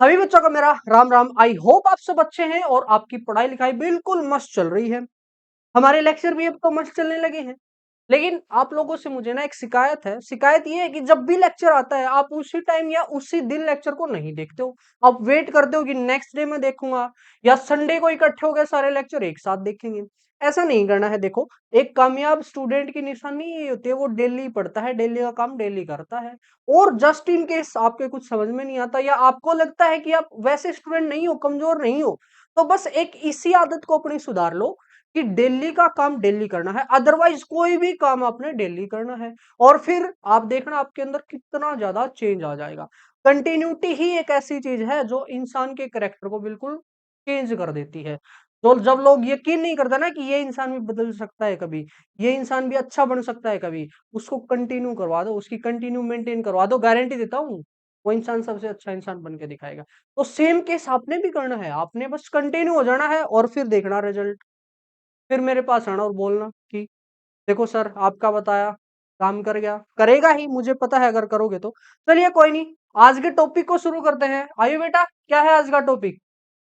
सभी बच्चों का मेरा राम राम। आई होप आप सब अच्छे हैं और आपकी पढ़ाई लिखाई बिल्कुल मस्त चल रही है। हमारे लेक्चर भी अब तो मस्त चलने लगे हैं। लेकिन आप लोगों से मुझे ना एक शिकायत है। शिकायत ये है कि जब भी लेक्चर आता है आप उसी टाइम या उसी दिन लेक्चर को नहीं देखते हो। आप वेट करते हो कि नेक्स्ट डे में देखूंगा या संडे को इकट्ठे हो गए सारे लेक्चर एक साथ देखेंगे। ऐसा नहीं करना है। देखो, एक कामयाब स्टूडेंट की निशानी ये होती है, वो डेली पढ़ता है, डेली का काम डेली करता है। और जस्ट इन केस आपके कुछ समझ में नहीं आता या आपको लगता है कि आप वैसे स्टूडेंट नहीं हो, कमजोर नहीं हो, तो बस एक इसी आदत को अपनी सुधार लो कि डेली का काम डेली करना है। अदरवाइज कोई भी काम आपने डेली करना है और फिर आप देखना आपके अंदर कितना ज्यादा चेंज आ जाएगा। कंटिन्यूटी ही एक ऐसी चीज है जो इंसान के करेक्टर को बिल्कुल चेंज कर देती है। तो जब लोग यकीन नहीं करते ना कि ये इंसान भी बदल सकता है कभी, ये इंसान भी अच्छा बन सकता है कभी, उसको कंटिन्यू करवा दो, उसकी कंटिन्यू मेंटेन करवा दो, गारंटी देता हूँ वो इंसान सबसे अच्छा इंसान बन के दिखाएगा। तो सेम केस आपने भी करना है, आपने बस कंटिन्यू हो जाना है और फिर देखना रिजल्ट। फिर मेरे पास आना और बोलना कि देखो सर, आपका बताया काम कर गया, करेगा ही, मुझे पता है अगर करोगे तो। चलिए कोई नहीं, आज के टॉपिक को शुरू करते हैं। आइए बेटा, क्या है आज का टॉपिक?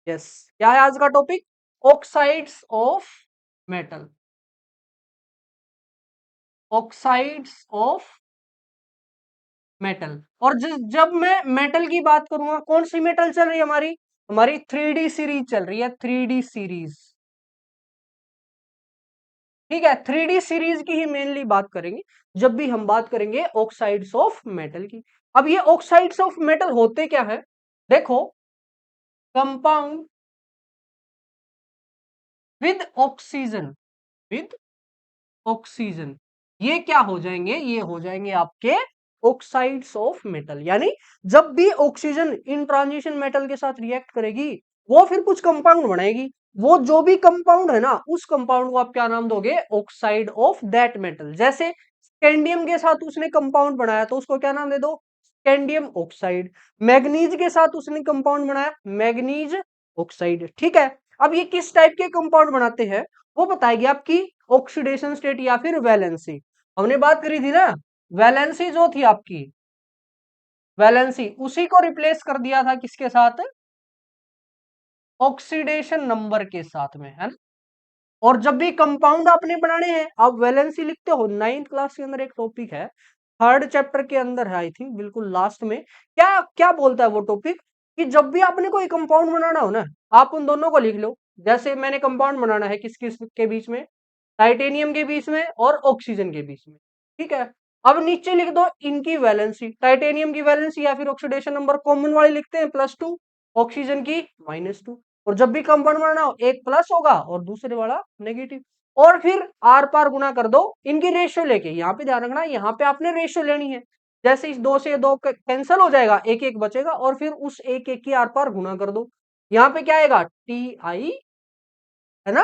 यस, क्या है आज का topic? Oxides of metal. Oxides of metal. और जब मैं मेटल की बात करूंगा, कौन सी मेटल चल रही है हमारी? हमारी 3D सीरीज चल रही है, 3D सीरीज। ठीक है, 3D सीरीज की ही मेनली बात करेंगे जब भी हम बात करेंगे ऑक्साइड्स ऑफ मेटल की। अब ये ऑक्साइड्स ऑफ मेटल होते क्या है? देखो, compound with oxygen, with oxygen, ये क्या हो जाएंगे? ये हो जाएंगे आपके ऑक्साइड्स ऑफ मेटल। यानी जब भी ऑक्सीजन इन ट्रांजिशन मेटल के साथ रिएक्ट करेगी, वो फिर कुछ कंपाउंड बनाएगी। वो जो भी कंपाउंड है ना, उस कंपाउंड को आप क्या नाम दोगे? Oxide of that metal. जैसे स्कैंडियम के साथ उसने कंपाउंड बनाया तो उसको क्या नाम दे दो? Scandium oxide. मैग्नीज के साथ उसने कंपाउंड बनाया, मैग्नीज ऑक्साइड। ठीक है, अब ये किस टाइप के कंपाउंड बनाते हैं वो बताएगी आपकी ऑक्सीडेशन स्टेट या फिर वैलेंसी। हमने बात करी थी ना, वैलेंसी जो थी आपकी, वैलेंसी उसी को रिप्लेस कर दिया था किसके साथ? ऑक्सीडेशन नंबर के साथ में, है ना। और जब भी कंपाउंड आपने बनाने हैं आप वैलेंसी लिखते हो। 9th क्लास के अंदर एक टॉपिक है, 3rd चैप्टर के अंदर है आई थिंक, बिल्कुल लास्ट में। क्या क्या बोलता है वो टॉपिक? कि जब भी आपने कोई कंपाउंड बनाना हो ना, आप उन दोनों को लिख लो। जैसे मैंने कंपाउंड बनाना है किस किस के बीच में? टाइटेनियम के बीच में और ऑक्सीजन के बीच में। ठीक है, अब नीचे लिख दो इनकी वैलेंसी। टाइटेनियम की वैलेंसी या फिर ऑक्सीडेशन नंबर कॉमन वाली लिखते हैं +2, ऑक्सीजन की -2। और जब भी कंपाउंड बनाना हो, एक प्लस होगा और दूसरे वाला नेगेटिव। और फिर आर पार गुना कर दो इनकी रेशियो लेके। यहाँ पे ध्यान रखना, यहाँ पे आपने रेशियो लेनी है। जैसे इस 2 से 2 कैंसिल हो जाएगा, एक एक बचेगा और फिर उस एक एक की आर पार गुना कर दो। यहाँ पे क्या आएगा? TI, है ना,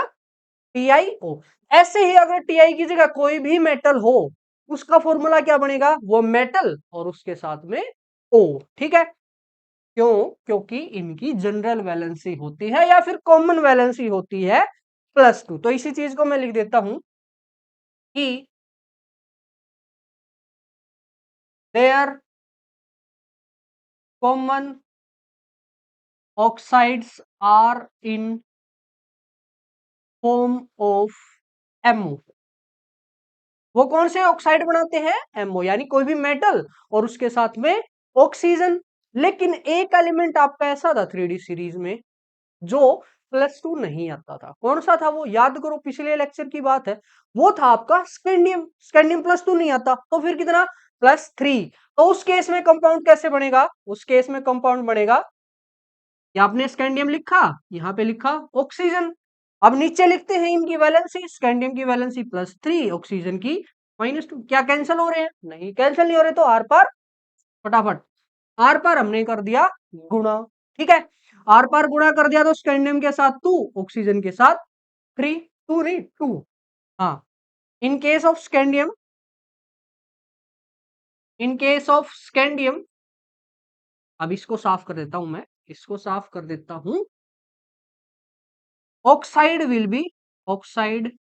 TiO। ऐसे ही अगर TI की जगह कोई भी मेटल हो, उसका फॉर्मूला क्या बनेगा? वो मेटल और उसके साथ में O। ठीक है, क्यों? क्योंकि इनकी जनरल वैलेंसी होती है या फिर कॉमन वैलेंसी होती है +2। तो इसी चीज को मैं लिख देता हूं कि there common oxides are in form of MO। वो कौन से ऑक्साइड बनाते हैं? MO, यानी कोई भी मेटल और उसके साथ में ऑक्सीजन। लेकिन एक एलिमेंट आपका ऐसा था 3D सीरीज में जो +2 नहीं आता था। कौन सा था वो? याद करो, पिछले लेक्चर की बात है। वो था आपका स्कैंडियम। स्कैंडियम +2 नहीं आता, तो फिर कितना? +3। तो उस केस में कंपाउंड कैसे बनेगा? उस केस में कंपाउंड बनेगा, या आपने स्कैंडियम लिखा, यहाँ पे लिखा ऑक्सीजन। अब नीचे लिखते हैं इनकी वैलेंसी। स्कैंडियम की वैलेंसी +3, ऑक्सीजन की -2। क्या कैंसिल हो रहे हैं? नहीं कैंसिल नहीं हो रहे। तो आर पार फटाफट, आर पार हमने कर दिया गुणा। ठीक है, आर पार गुणा कर दिया तो स्कैंडियम के साथ 2, ऑक्सीजन के साथ 3, 2 नहीं 2। हाँ, इन case of scandium, in case of scandium, अब इसको साफ कर देता हूं मैं, इसको साफ कर देता हूं। Oxide will be, oxide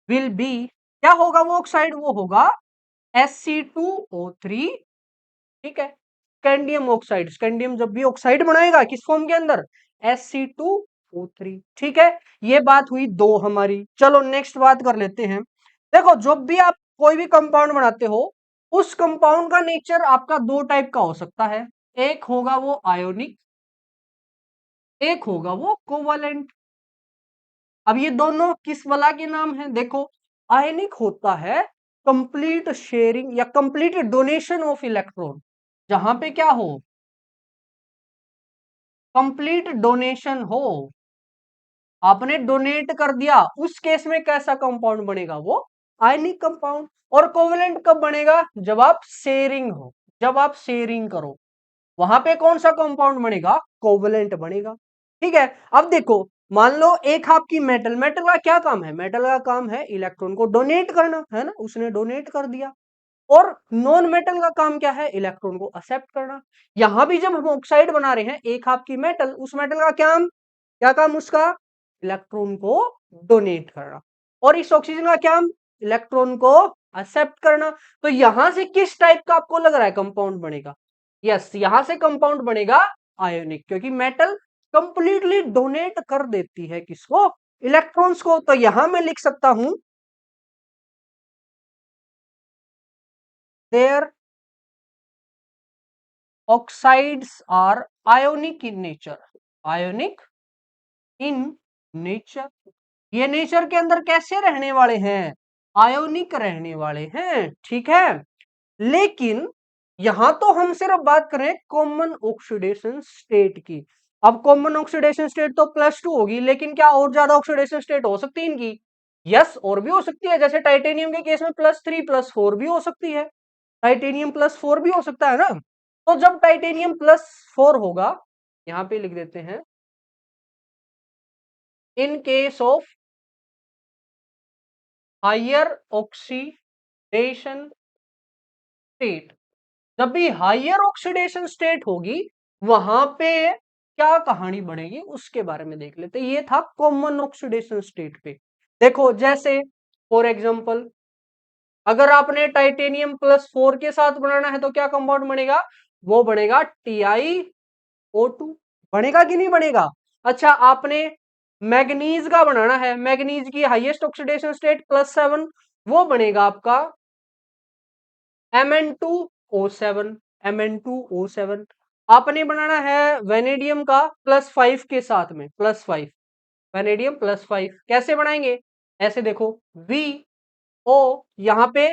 will be, क्या होगा वो ऑक्साइड? वो होगा Sc2O3। ठीक है, स्कैंडियम ऑक्साइड। स्कैंडियम जब भी ऑक्साइड बनाएगा किस फॉर्म के अंदर, Sc2O3। ठीक है, ये बात हुई दो हमारी। चलो नेक्स्ट बात कर लेते हैं। देखो जब भी आप कोई भी कंपाउंड बनाते हो, उस कंपाउंड का नेचर आपका दो टाइप का हो सकता है। एक होगा वो आयोनिक, एक होगा वो कोवलेंट। अब ये दोनों किस वाला के नाम है, देखो आयनिक होता है कंप्लीट शेयरिंग या कंप्लीट डोनेशन ऑफ इलेक्ट्रॉन, जहां पे क्या हो, कंप्लीट डोनेशन हो, आपने डोनेट कर दिया, उस केस में कैसा कंपाउंड बनेगा, वो आयनिक कंपाउंड। और कोवेलेंट कब बनेगा, जब आप शेयरिंग हो, जब आप शेयरिंग करो, वहां पे कौन सा कंपाउंड बनेगा, कोवेलेंट बनेगा। ठीक है, अब देखो मान लो एक आपकी मेटल, मेटल का क्या काम है, मेटल का काम है इलेक्ट्रॉन को डोनेट करना, है ना, उसने डोनेट कर दिया। और नॉन मेटल का काम क्या है, इलेक्ट्रॉन को एक्सेप्ट करना। यहां भी जब हम ऑक्साइड बना रहे हैं, एक आपकी मेटल, उस मेटल का क्या काम उसका, इलेक्ट्रॉन को डोनेट करना। और इस ऑक्सीजन का क्या, इलेक्ट्रॉन को एक्सेप्ट करना। तो यहां से किस टाइप का आपको लग रहा है कंपाउंड बनेगा, यस यहां से कंपाउंड बनेगा आयोनिक, क्योंकि मेटल कंप्लीटली डोनेट कर देती है किसको, इलेक्ट्रॉन्स को। तो यहां मैं लिख सकता हूं there oxides are ionic in nature, ionic in nature. ये नेचर के अंदर कैसे रहने वाले हैं, आयोनिक रहने वाले हैं। ठीक है, लेकिन यहां तो हम सिर्फ बात करें कॉमन ऑक्सीडेशन स्टेट की। अब कॉमन ऑक्सीडेशन स्टेट तो +2 होगी, लेकिन क्या और ज्यादा ऑक्सीडेशन स्टेट हो सकती है इनकी, यस और भी हो सकती है। जैसे टाइटेनियम के केस में +3 +4 भी हो सकती है, टाइटेनियम +4 भी हो सकता है ना। तो जब टाइटेनियम +4 होगा, यहां पे लिख देते हैं in case of higher oxidation state, जब भी हायर ऑक्सीडेशन स्टेट होगी, वहां पे क्या कहानी बढ़ेगी उसके बारे में देख लेते हैं। ये था कॉमन ऑक्सीडेशन स्टेट पे। देखो जैसे फॉर एग्जांपल, अगर आपने टाइटेनियम +4 के साथ बनाना है तो क्या कंपाउंड बनेगा, वो बनेगा TiO2। बनेगा कि नहीं बनेगा। अच्छा आपने मैग्नीज का बनाना है, मैग्नीज की हाईएस्ट ऑक्सीडेशन स्टेट +7, वो बनेगा आपका Mn2O7। Mn2O7। आपने बनाना है वेनेडियम का +5 के साथ में, +5, वेनेडियम +5 कैसे बनाएंगे, ऐसे देखो VO, यहां पे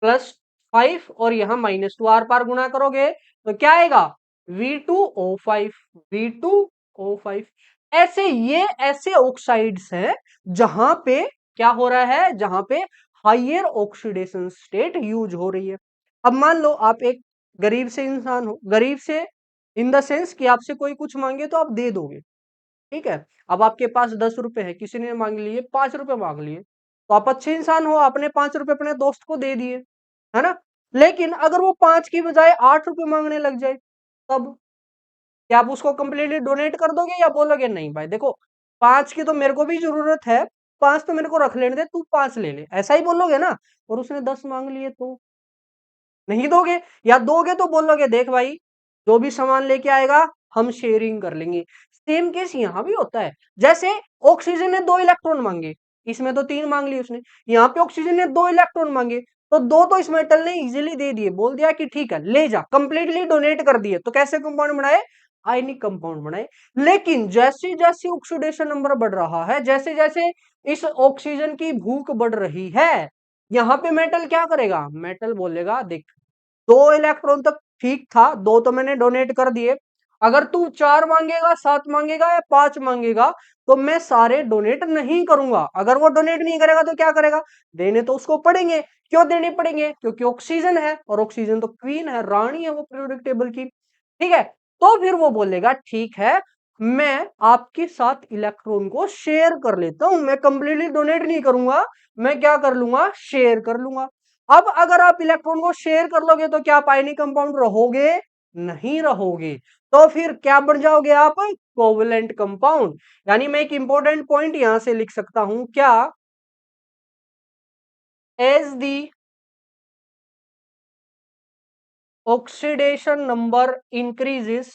+5 और यहां -2, आर पार गुणा करोगे तो क्या आएगा, V2O5, V2O5। ऐसे ये ऐसे ऑक्साइड्स हैं जहां पे क्या हो रहा है, जहां पे हायर ऑक्सीडेशन स्टेट यूज हो रही है। अब मान लो आप एक गरीब से इंसान हो, गरीब से इन द सेंस कि आपसे कोई कुछ मांगे तो आप दे दोगे, ठीक है। अब आपके पास 10 रुपए है, किसी ने मांग लिए 5 रुपए मांग लिए, तो आप अच्छे इंसान हो, आपने 5 रुपए अपने दोस्त को दे दिए, है ना। लेकिन अगर वो 5 की बजाय 8 रुपए मांगने लग जाए, तब क्या आप उसको कंप्लीटली डोनेट कर दोगे, या बोलोगे नहीं भाई देखो 5 की तो मेरे को भी जरूरत है, 5 तो मेरे को रख लेने दे, तू 5 ले ले, ऐसा ही बोलोगे ना। और उसने 10 मांग लिए तो नहीं दोगे, या दोगे तो बोलोगे देख भाई जो भी सामान लेके आएगा हम शेयरिंग कर लेंगे। सेम केस यहां भी होता है। जैसे ऑक्सीजन ने 2 इलेक्ट्रॉन मांगे, इसमें तो 3 मांग लिए उसने, यहाँ पे ऑक्सीजन ने 2 इलेक्ट्रॉन मांगे, तो दो तो इस मेटल ने इजीली दे दिए, बोल दिया कि ठीक है ले जा, कंप्लीटली डोनेट कर दिए। तो कैसे कंपाउंड बनाए, आयनिक कंपाउंड बनाए। लेकिन जैसे जैसे ऑक्सीडेशन नंबर बढ़ रहा है, जैसे जैसे इस ऑक्सीजन की भूख बढ़ रही है, यहाँ पे मेटल क्या करेगा, मेटल बोलेगा देख 2 इलेक्ट्रॉन तक ठीक था, 2 तो मैंने डोनेट कर दिए, अगर तू 4 मांगेगा, 7 मांगेगा या 5 मांगेगा तो मैं सारे डोनेट नहीं करूंगा। अगर वो डोनेट नहीं करेगा तो क्या करेगा, देने तो उसको पड़ेंगे। क्यों देने पड़ेंगे, क्योंकि ऑक्सीजन है, और ऑक्सीजन तो क्वीन है, रानी है वो पीरियोडिक टेबल की, ठीक है। तो फिर वो बोलेगा ठीक है मैं आपके साथ इलेक्ट्रॉन को शेयर कर लेता हूं, मैं कंप्लीटली डोनेट नहीं करूंगा, मैं क्या कर लूंगा, शेयर कर लूंगा। अब अगर आप इलेक्ट्रॉन को शेयर कर लोगे तो क्या आप आयनिक कंपाउंड रहोगे, नहीं रहोगे। तो फिर क्या बन जाओगे आप, कोवेलेंट कंपाउंड। यानी मैं एक इंपॉर्टेंट पॉइंट यहां से लिख सकता हूं, क्या, as the oxidation number increases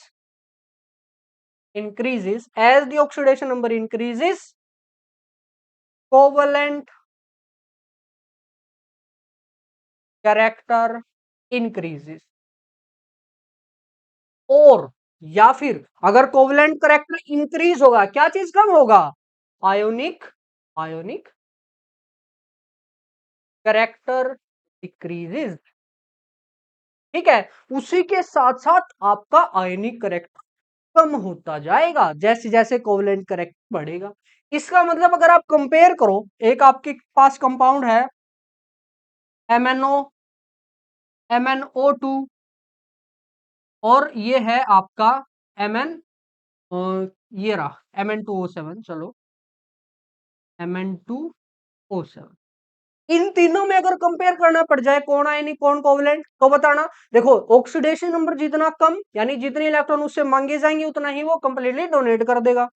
as the oxidation number increases, covalent character increases. और या फिर अगर कोवलेंट करेक्टर इंक्रीज होगा, क्या चीज कम होगा? Ionic character decreases. ठीक है, उसी के साथ साथ आपका आयोनिक करेक्टर कम होता जाएगा जैसे जैसे कोवलेंट करेक्टर बढ़ेगा। इसका मतलब अगर आप कंपेयर करो, एक आपके पास कंपाउंड है MnO MnO2 और ये है आपका Mn ये रहा Mn2O7, चलो Mn2O7। इन तीनों में अगर कंपेयर करना पड़ जाए कौन आयनिक कौन कोवलेंट, तो बताना। देखो ऑक्सीडेशन नंबर जितना कम, यानी जितने इलेक्ट्रॉन उससे मांगे जाएंगे उतना ही वो कंप्लीटली डोनेट कर देगा,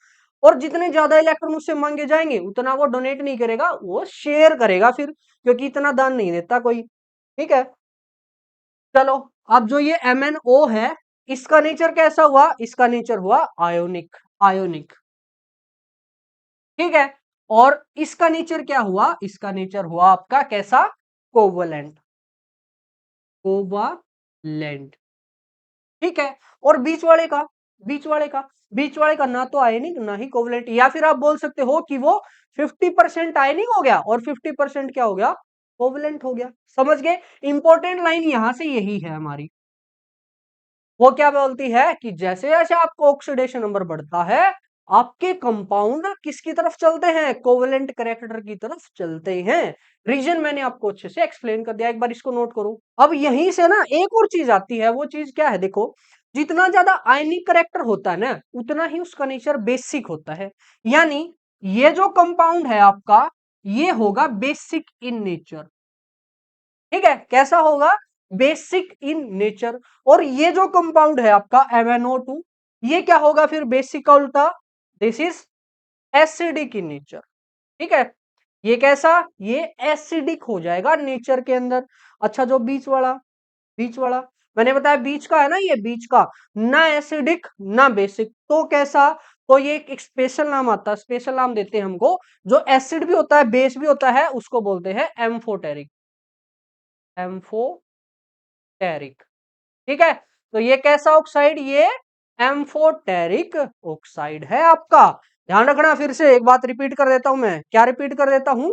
और जितने ज्यादा इलेक्ट्रॉन उससे मांगे जाएंगे उतना वो डोनेट नहीं करेगा, वो शेयर करेगा फिर, क्योंकि इतना दान नहीं देता कोई। ठीक है, चलो अब जो ये MnO है, इसका नेचर कैसा हुआ? इसका नेचर हुआ आयोनिक। आयोनिक, ठीक है। और इसका नेचर क्या हुआ? इसका नेचर हुआ आपका कैसा? कोवलेंट। कोवालेंट, ठीक है। और बीच वाले का ना तो आयनिक ना ही कोवलेंट, या फिर आप बोल सकते हो कि वो 50% आयनिक हो गया और 50% क्या हो गया? कोवलेंट हो गया। समझ गए? इंपॉर्टेंट लाइन यहां से यही है हमारी। वो क्या बोलती है कि जैसे जैसे आपको ऑक्सीडेशन नंबर बढ़ता है, आपके कंपाउंड किसकी तरफ चलते हैं? कोवेलेंट कैरेक्टर की तरफ चलते हैं। रीजन मैंने आपको अच्छे से एक्सप्लेन कर दिया, एक बार इसको नोट करो। अब यहीं से ना एक और चीज आती है, वो चीज क्या है? देखो, जितना ज्यादा आयनिक कैरेक्टर होता है ना, उतना ही उसका नेचर बेसिक होता है। यानी ये जो कंपाउंड है आपका, ये होगा बेसिक इन नेचर। ठीक है, कैसा होगा? Basic in nature. और ये जो कंपाउंड है आपका MnO2, ये क्या होगा फिर बेसिक का उल्टा? This is acidic in nature. ठीक है, ये कैसा? ये एसिडिक हो जाएगा नेचर के अंदर। अच्छा, जो बीच वाला मैंने बताया बीच का है ना, ये बीच का ना एसिडिक ना बेसिक, तो कैसा? तो ये एक स्पेशल नाम आता है, स्पेशल नाम देते हैं हमको। जो एसिड भी होता है बेस भी होता है, उसको बोलते हैं एम्फोटेरिक। एम्फोटेरिक, ठीक है। तो ये कैसा ऑक्साइड? ये एम्फोटेरिक ऑक्साइड है आपका। ध्यान रखना, फिर से एक बात रिपीट कर देता हूं मैं। क्या रिपीट कर देता हूं?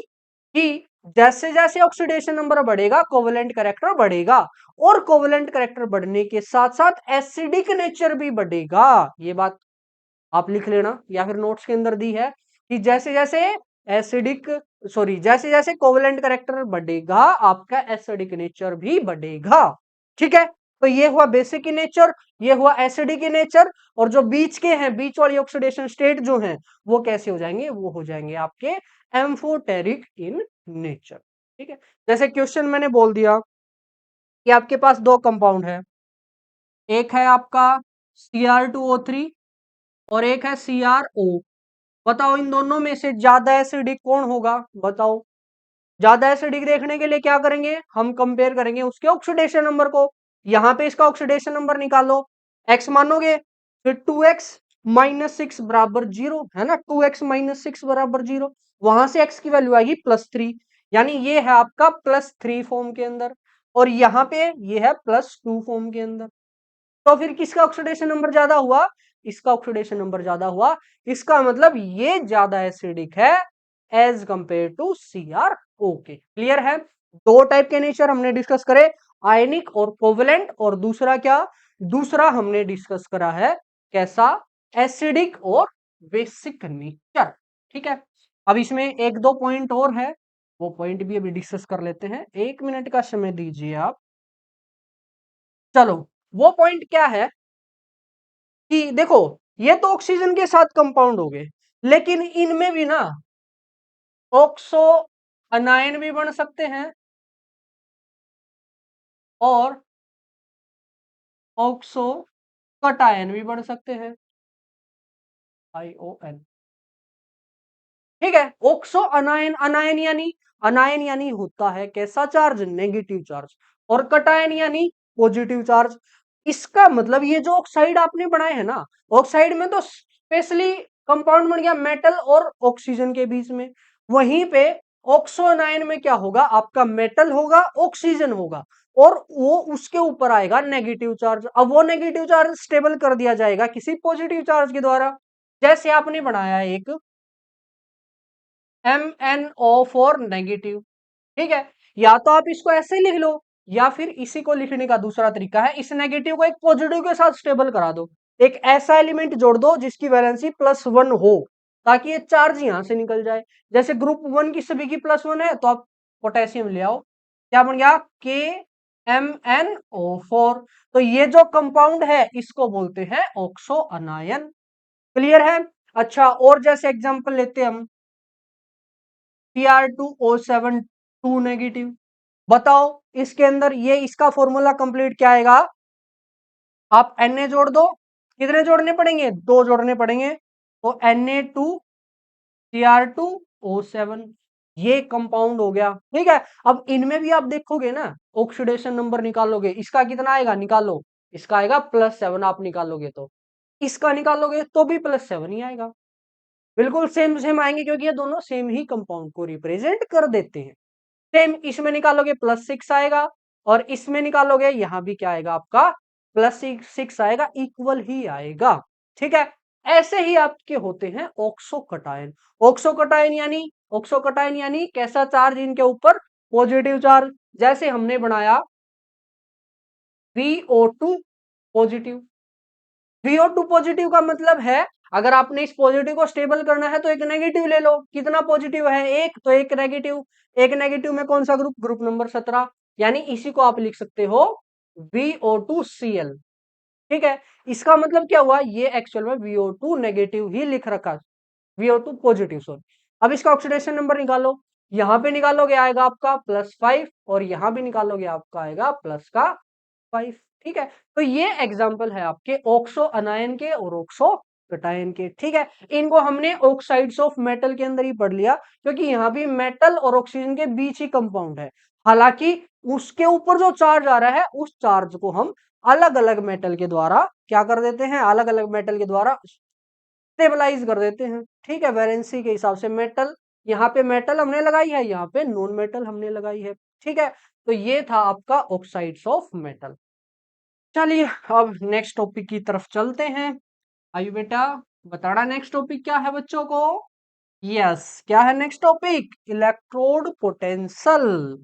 कि जैसे जैसे ऑक्सीडेशन नंबर बढ़ेगा कोवेलेंट कैरेक्टर बढ़ेगा, और कोवेलेंट कैरेक्टर बढ़ने के साथ साथ एसिडिक नेचर भी बढ़ेगा। ये बात आप लिख लेना या फिर नोट्स के अंदर दी है कि जैसे जैसे एसिडिक जैसे जैसे कोवेलेंट कैरेक्टर बढ़ेगा, आपका एसिडिक नेचर भी बढ़ेगा। ठीक है, तो ये हुआ बेसिक इन नेचर, ये हुआ एसिडिक इन नेचर। और जो बीच के हैं, बीच वाली ऑक्सीडेशन स्टेट जो हैं, वो कैसे हो जाएंगे? वो हो जाएंगे आपके एम्फोटेरिक इन नेचर। ठीक है, जैसे क्वेश्चन मैंने बोल दिया कि आपके पास दो कंपाउंड है, एक है आपका Cr2O3 और एक है CrO। बताओ इन दोनों में से ज्यादा एसिडिक कौन होगा? बताओ। ज्यादा एसिडिक देखने के लिए क्या करेंगे? हम कंपेयर करेंगे उसके ऑक्सीडेशन नंबर को। यहां पे इसका ऑक्सीडेशन नंबर निकालो, x मानोगे, फिर 2x माइनस सिक्स बराबर जीरो, है ना? 2x माइनस सिक्स बराबर जीरो, वहां से x की वैल्यू आएगी +3, यानी ये है आपका +3 फॉर्म के अंदर, और यहाँ पे ये है +2 फॉर्म के अंदर। तो फिर किसका ऑक्सीडेशन नंबर ज्यादा हुआ? इसका ऑक्सीडेशन नंबर ज्यादा हुआ। इसका मतलब ये ज्यादा एसिडिक है एज कंपेयर टू CrO के। क्लियर है? दो टाइप के नेचर हमने डिस्कस करे, आयनिक और कोवेलेंट, और दूसरा क्या? दूसरा हमने डिस्कस करा है कैसा? एसिडिक और बेसिक नेचर। ठीक है, अब इसमें एक दो पॉइंट और है, वो पॉइंट भी अभी डिस्कस कर लेते हैं। 1 मिनट का समय दीजिए आप। चलो, वो पॉइंट क्या है कि देखो, ये तो ऑक्सीजन के साथ कंपाउंड हो गए, लेकिन इनमें भी ना ऑक्सो अनायन भी बन सकते हैं और ऑक्सो कटायन भी बन सकते हैं, ION। ठीक है, ऑक्सो अनायन, अनायन यानी होता है कैसा चार्ज? Negative charge. और कटायन यानी पॉजिटिव चार्ज। इसका मतलब ये जो ऑक्साइड आपने बनाए हैं ना, ऑक्साइड में तो स्पेशली कंपाउंड बन गया मेटल और ऑक्सीजन के बीच में। वहीं पे ऑक्सो आनायन में क्या होगा, आपका मेटल होगा, ऑक्सीजन होगा, और वो उसके ऊपर आएगा नेगेटिव चार्ज। अब वो नेगेटिव चार्ज स्टेबल कर दिया जाएगा किसी पॉजिटिव चार्ज के द्वारा। जैसे आपने बनाया एक MnO4 नेगेटिव, ठीक है, या तो आप इसको ऐसे लिख लो, या फिर इसी को लिखने का दूसरा तरीका है, इस नेगेटिव को एक पॉजिटिव के साथ स्टेबल करा दो, एक ऐसा एलिमेंट जोड़ दो जिसकी वैलेंसी +1 हो, ताकि ये चार्ज यहां से निकल जाए। जैसे ग्रुप 1 की सभी की +1 है, तो आप पोटेशियम ले आओ, क्या बन गया, KMnO4। तो ये जो कंपाउंड है इसको बोलते हैं ऑक्सो अनायन। क्लियर है? अच्छा, और जैसे एग्जांपल लेते हैं हम Pr2O7 2 नेगेटिव। बताओ इसके अंदर ये इसका फॉर्मूला कंप्लीट क्या आएगा, आप Na जोड़ दो, कितने जोड़ने पड़ेंगे, 2 जोड़ने पड़ेंगे, तो Na2Cr2O7 ये कंपाउंड हो गया। ठीक है, अब इनमें भी आप देखोगे ना, ऑक्सीडेशन नंबर निकालोगे, इसका कितना आएगा निकालो, इसका आएगा +7, आप निकालोगे तो इसका निकालोगे तो भी +7 ही आएगा। बिल्कुल सेम सेम आएंगे, क्योंकि ये दोनों सेम ही कंपाउंड को रिप्रेजेंट कर देते हैं। सेम इसमें निकालोगे +6 आएगा, और इसमें निकालोगे यहां भी क्या आएगा आपका +6 आएगा, इक्वल ही आएगा। ठीक है, ऐसे ही आपके होते हैं ऑक्सोकटायन। ऑक्सोकटायन यानी कैसा चार्ज इनके ऊपर, पॉजिटिव चार्ज। जैसे हमने बनाया VO2 पॉजिटिव। VO2 पॉजिटिव का मतलब है, अगर आपने इस पॉजिटिव को स्टेबल करना है तो एक नेगेटिव ले लो। कितना पॉजिटिव है, एक, तो एक नेगेटिव। एक नेगेटिव में कौन सा ग्रुप, ग्रुप नंबर 17, यानी इसी को आप लिख सकते हो VO2Cl। ठीक है, इसका मतलब क्या हुआ, ये एक्चुअल में VO2 नेगेटिव ही लिख रखा, VO2 पॉजिटिव सॉरी। अब इसका ऑक्सीडेशन नंबर निकालो, यहां पे निकालोगे आएगा आपका +5, और यहां भी निकालोगे आपका आएगा +5। ठीक है, तो ये एग्जांपल है आपके ऑक्सो अनायन के और ऑक्सो कटायन के। ठीक है, इनको हमने ऑक्साइड्स ऑफ मेटल के अंदर ही पढ़ लिया, क्योंकि यहाँ भी मेटल और ऑक्सीजन के बीच ही कंपाउंड है। हालांकि उसके ऊपर जो चार्ज आ रहा है, उस चार्ज को हम अलग अलग मेटल के द्वारा क्या कर देते हैं, अलग अलग मेटल के द्वारा स्टेबलाइज कर देते हैं। ठीक है, वैलेंसी के हिसाब से मेटल, यहाँ पे मेटल हमने लगाई है, यहाँ पे नॉन मेटल हमने लगाई है। ठीक है, तो ये था आपका ऑक्साइड्स ऑफ मेटल। चलिए अब नेक्स्ट टॉपिक की तरफ चलते हैं। आइए बेटा, बताना नेक्स्ट टॉपिक क्या है बच्चों को। यस, क्या है next topic, electrode potential.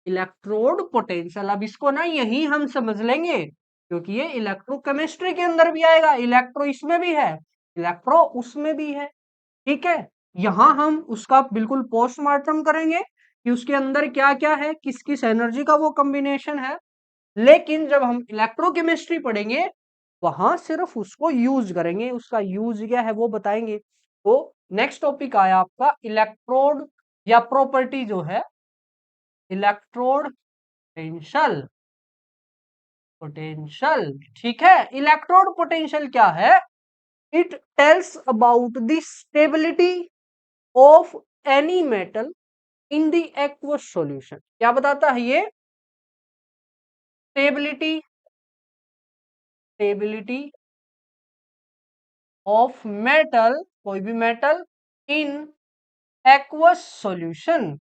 Electrode potential, अब इसको ना यही हम समझ लेंगे, क्योंकि ये इलेक्ट्रोकेमिस्ट्री के अंदर भी आएगा। इलेक्ट्रो इसमें भी है, इलेक्ट्रो उसमें भी है। ठीक है, यहां हम उसका बिल्कुल पोस्टमार्टम करेंगे कि उसके अंदर क्या क्या है, किस किस एनर्जी का वो कॉम्बिनेशन है। लेकिन जब हम इलेक्ट्रोकेमिस्ट्री पढ़ेंगे, वहां सिर्फ उसको यूज करेंगे, उसका यूज क्या है वो बताएंगे। तो नेक्स्ट टॉपिक आया आपका इलेक्ट्रोड या प्रॉपर्टी जो है, इलेक्ट्रोड पोटेंशियल। पोटेंशियल, ठीक है, इलेक्ट्रोड पोटेंशियल क्या है, it tells about the stability of any metal in the aqueous solution. क्या बताता है ये, स्टेबिलिटी, स्टेबिलिटी ऑफ मेटल, कोई भी मेटल, इन एक्वस सॉल्यूशन।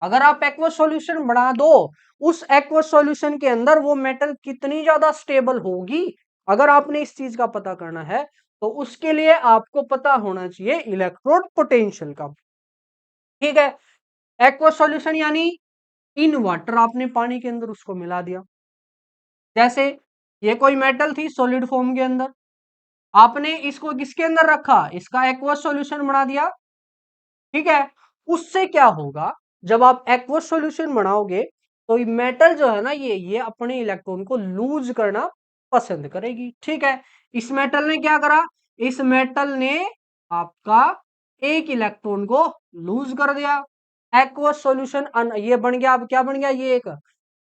अगर आप एक्वस सॉल्यूशन बना दो, उस एक्वस सॉल्यूशन के अंदर वो मेटल कितनी ज्यादा स्टेबल होगी, अगर आपने इस चीज का पता करना है, तो उसके लिए आपको पता होना चाहिए इलेक्ट्रोड पोटेंशियल का। ठीक है, एक्वस सॉल्यूशन यानी इन वाटर, आपने पानी के अंदर उसको मिला दिया। जैसे ये कोई मेटल थी सॉलिड फॉर्म के अंदर, आपने इसको किसके अंदर रखा, इसका एक्वस सॉल्यूशन बना दिया। ठीक है, उससे क्या होगा, जब आप एक्वस सॉल्यूशन बनाओगे, तो ये मेटल जो है ना, ये अपने इलेक्ट्रॉन को लूज करना पसंद करेगी। ठीक है, इस मेटल ने क्या करा, इस मेटल ने आपका एक इलेक्ट्रॉन को लूज कर दिया। एक्वस सॉल्यूशन ये बन गया, अब क्या बन गया, ये एक